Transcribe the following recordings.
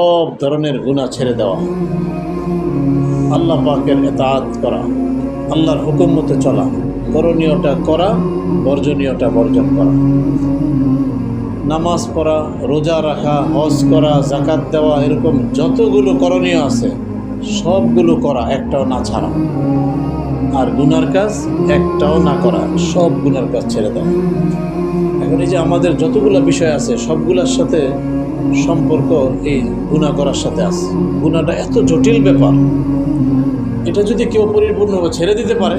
সব ধরনের গুনাহ ছেড়ে দেওয়া, আল্লাহ পাকের ইতাআত করা, আল্লাহর হুকুম মতো চলা, করণীয়টা করা, বর্জনীয়টা বর্জন করা, নামাজ পড়া, রোজা রাখা, হজ করা, যাকাত দেওয়া, এরকম যতগুলো করণীয় আছে সবগুলো করা, একটাও না ছাড়া। আর গুনার কাজ একটাও না করা, সব গুনার কাজ ছেড়ে দেওয়া। এখন এই যে আমাদের যতগুলো বিষয় আছে সবগুলোর সাথে সম্পর্ক এই গুনাহ করার সাথে আছে। গুনাহটা এত জটিল ব্যাপার, এটা যদি কেউ পরিপূর্ণভাবে ছেড়ে দিতে পারে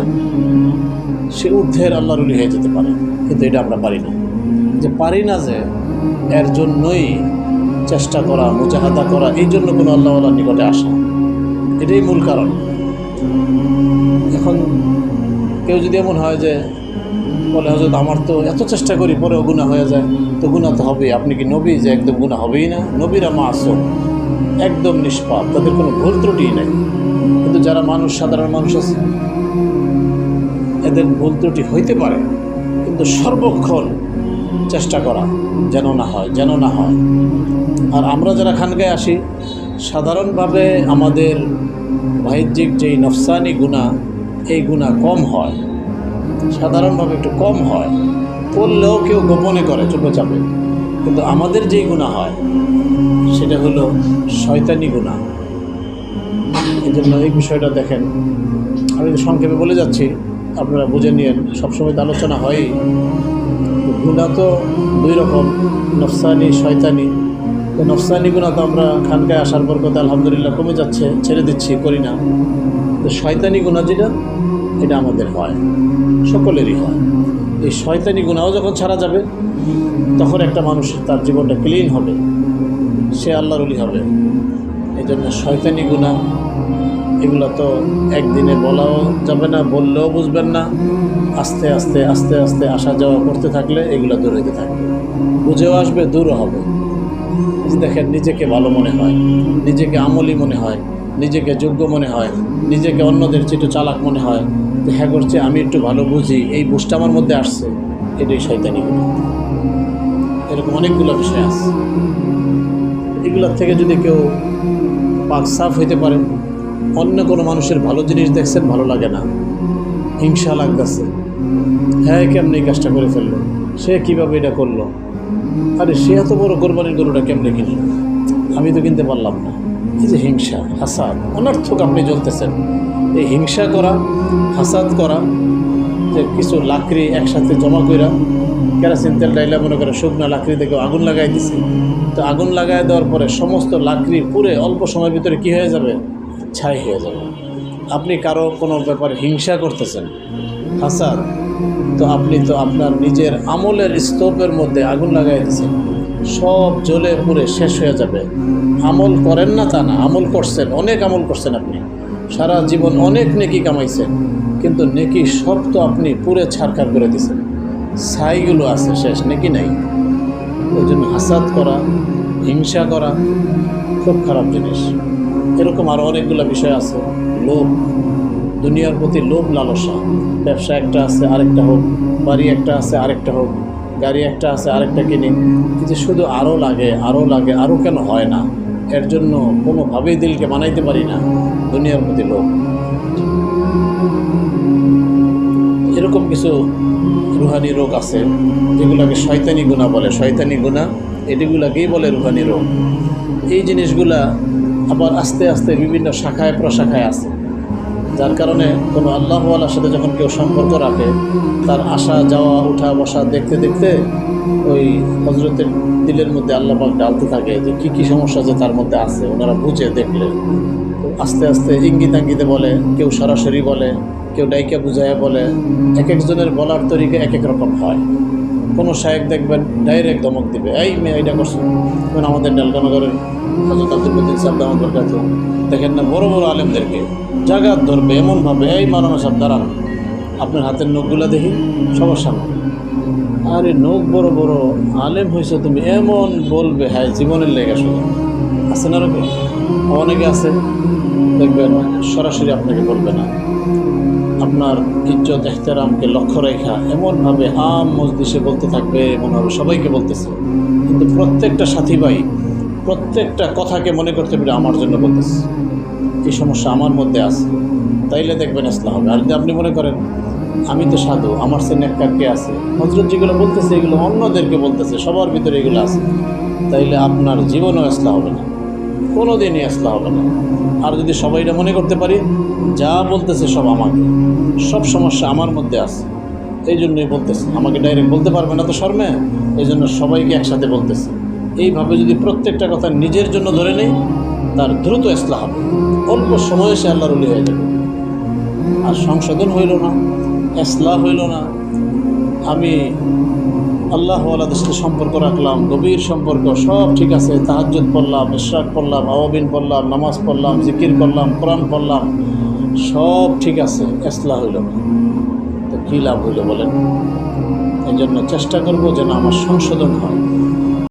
সে ঊর্ধ্বের আল্লাহর ওলি হয়ে যেতে পারে। কিন্তু এটা আমরা পারি না। যে এর জন্যই চেষ্টা করা, মুজাহাদা করা, এই জন্য কোনো আল্লাহওয়ালার নিকটে আসা, এটাই মূল কারণ। এখন কেউ যদি এমন হয় যে বলে, হযরত আমার তো এত চেষ্টা করি পরেও গুনাহ হয়ে যায়, তো গুনাহ তো হবেই। আপনি কি নবী যে একদম গুনাহ হবেই না? নবীরা মাসুম, একদম নিষ্পাপ, তাদের কোনো ভুল ত্রুটিই নেই। কিন্তু যারা মানুষ, সাধারণ মানুষ আছে, এদের ভুল ত্রুটি হইতে পারে, কিন্তু সর্বক্ষণ চেষ্টা করা যেন না হয়, যেন না হয়। আর আমরা যারা খানগায় আসি, সাধারণভাবে আমাদের বাহ্যিক যেই নফসানি গুনাহ, এই গুনাহ কম হয়, সাধারণভাবে একটু কম হয়, করলেও কেউ গোপনে করে চুপে চাপে। কিন্তু আমাদের যেই গুনাহ হয় সেটা হলো শয়তানি গুনাহ। এই জন্য এই বিষয়টা দেখেন, আমি সংক্ষেপে বলে যাচ্ছি, আপনারা বুঝে নিয়েন। সবসময় তো আলোচনা হয়ই। গুনাহ তো দুই রকম, নফসানি, শয়তানি। তো নফসানি গুনাহ তো আমরা খানকায় আসার পর কথা আলহামদুলিল্লাহ কমে যাচ্ছে, ছেড়ে দিচ্ছি, করি না। তো শয়তানি গুনাহ যেটা, এটা আমাদের হয়, সকলেরই হয়। এই শয়তানি গুনাহও যখন ছাড়া যাবে, তখন একটা মানুষ তার জীবনটা ক্লিন হবে, সে আল্লাহর ওলি হবে। এই জন্য শয়তানি গুনাহ এগুলো তো একদিনে বলাও যাবে না, বললেও বুঝবেন না। আস্তে আস্তে আস্তে আস্তে আসা যাওয়া করতে থাকলে এগুলো দূর হতে থাকবে, বুঝেও আসবে, দূরও হবে। দেখেন, নিজেকে ভালো মনে হয়, নিজেকে আমলি মনে হয়, নিজেকে যোগ্য মনে হয়, নিজেকে অন্যদের চেয়ে একটু চালাক মনে হয়, যে হ্যাঁ করছে আমি একটু ভালো বুঝি, এই বুঝটা আমার মধ্যে আসছে, এটাই শয়তানি গুনাহ। এরকম অনেকগুলো বিষয় আছে। এগুলোর থেকে যদি কেউ পাক সাফ হইতে পারে, অন্য কোনো মানুষের ভালো জিনিস দেখছেন, ভালো লাগে না, হিংসা লাগতেছে, হ্যাঁ কেমনি এই কাজটা করে ফেললো, সে কীভাবে এটা করলো, আরে সে এত বড় কোরবানির গরুটা কেমনে কিনলো, আমি তো কিনতে পারলাম না। এই যে হিংসা, হাসাদ, অনর্থক আপনি জ্বলতেছেন। এই হিংসা করা, হাসাদ করা, যে কিছু লাকড়ি একসাথে জমা কইরা কেরাসিন তেল ডাইলা মনে করে শুকনো লাকড়ি থেকে আগুন লাগাই দিছে, তো আগুন লাগাই দেওয়ার পরে সমস্ত লাকড়ি পুরে অল্প সময়ের ভিতরে কী হয়ে যাবে? ছাই হয়ে যাবে। আপনি কারো কোনো ব্যাপারে হিংসা করতেছেন, হাসাদ, তো আপনি তো আপনার নিজের আমলের স্তূপের মধ্যে আগুন লাগাই দিচ্ছেন, সব জ্বলে পুড়ে শেষ হয়ে যাবে। আমল করেন না তা না, আমল করছেন, অনেক আমল করছেন, আপনি সারা জীবন অনেক নেকি কামাইছেন, কিন্তু নেকি সব তো আপনি পুরে ছারখার করে দিয়েছেন, ছাইগুলো আছে, শেষ, নেকি নাই। ওই জন্য হাসাদ করা, হিংসা করা খুব খারাপ জিনিস। এরকম আরও অনেকগুলো বিষয় আছে। লোভ, দুনিয়ার প্রতি লোভ, লালসা। ব্যবসা একটা আছে, আরেকটা হোক, বাড়ি একটা আছে, আরেকটা হোক, গাড়ি একটা আছে, আরেকটা কিনি, কিন্তু শুধু আরও লাগে, আরও লাগে, আরও কেন হয় না, এর জন্য কোনোভাবেই দিলকে মানাইতে পারি না। দুনিয়ার প্রতি লোভ। এরকম কিছু রুহানি রোগ আছে যেগুলোকে শয়তানি গুনাহ বলে। শয়তানি গুনাহ এটিগুলাকেই বলে রুহানি রোগ। এই জিনিসগুলা আবার আস্তে আস্তে বিভিন্ন শাখায় প্রশাখায় আছে, যার কারণে কোনো আল্লাহওয়ালার সাথে যখন কেউ সম্পর্ক রাখে, তার আসা যাওয়া, উঠা বসা দেখতে দেখতে ওই হজরতের দিলের মধ্যে আল্লাহ পাক ডালতে থাকে যে কী কী সমস্যা যে তার মধ্যে আছে, ওনারা বুঝে দেখলে। তো আস্তে আস্তে ইঙ্গিতাঙ্গিতে বলে, কেউ সরাসরি বলে, কেউ ডাইকা বুঝাইয়া বলে। এক একজনের বলার তরিকা এক এক রকম হয়। কোনো শায়েক দেখবেন ডাইরেক্ট ধমক দিবে, এই মেয়ে এইটা করছে। যেমন আমাদের ডালকানগরের হযরত আব্দুল মতিন সাহেব দামাত বরকাতুহু, দেখেন না, বড় বড় আলেমদেরকে জাগাত ধরবে এমনভাবে, এই মাওলানা সাহেব দাঁড়ান, আপনার হাতের নখগুলো দেখি সবার সামনে। আরে নখ বড় বড়, আলেম হয়েছে তুমি, এমন বলবে, হ্যাঁ জীবনের লেগে শুধু আছে না। রকম অনেকে আছে দেখবেন সরাসরি আপনাকে বলবে না, আপনার ইজ্জত এহতেরামকে লক্ষ্য রেখা এমনভাবে আম মজলিসে বলতে থাকবে, এমনভাবে সবাইকে বলতেছে, কিন্তু প্রত্যেকটা সাথী ভাই প্রত্যেকটা কথাকে মনে করতে পারি আমার জন্য বলতেছে, এই সমস্যা আমার মধ্যে আছে, তাইলে দেখবেন ইসলাম হবে। আর যদি আপনি মনে করেন আমি তো সাধু, আমার সে নেককার কে আছে, হযরত যেগুলো বলতেছে এগুলো অন্যদেরকে বলতেছে, সবার ভিতরে এগুলো আছে, তাইলে আপনার জীবনও ইসলাম হবে না, কোনো দিনই ইসলাম হবে না। আর যদি সবাইটা মনে করতে পারি যা বলতেছে সব আমাকে, সব সমস্যা আমার মধ্যে আছে, এই জন্যই বলতেছে, আমাকে ডাইরেক্ট বলতে পারবে না তো শর্মে, এই জন্য সবাইকে একসাথে বলতেছে। এইভাবে যদি প্রত্যেকটা কথা নিজের জন্য ধরে নেই, তার দ্রুত ইসলাম হবে, অল্প সময়ে সে আল্লাহর ওলি হয়ে যাবে। আর সংশোধন হইল না, ইসলাহ হইল না, আমি আল্লাহওয়ালাদের সাথে সম্পর্ক রাখলাম, গভীর সম্পর্ক, সব ঠিক আছে, তাহাজ্জুদ পড়লাম, ইশরাক পড়লাম, আওয়াবিন পড়লাম, নামাজ পড়লাম, জিকির করলাম, কোরআন পড়লাম, সব ঠিক আছে, ইসলাহ হইল না, তো কী লাভ হইল বলেন? এই জন্য চেষ্টা করবো যেন আমার সংশোধন হয়।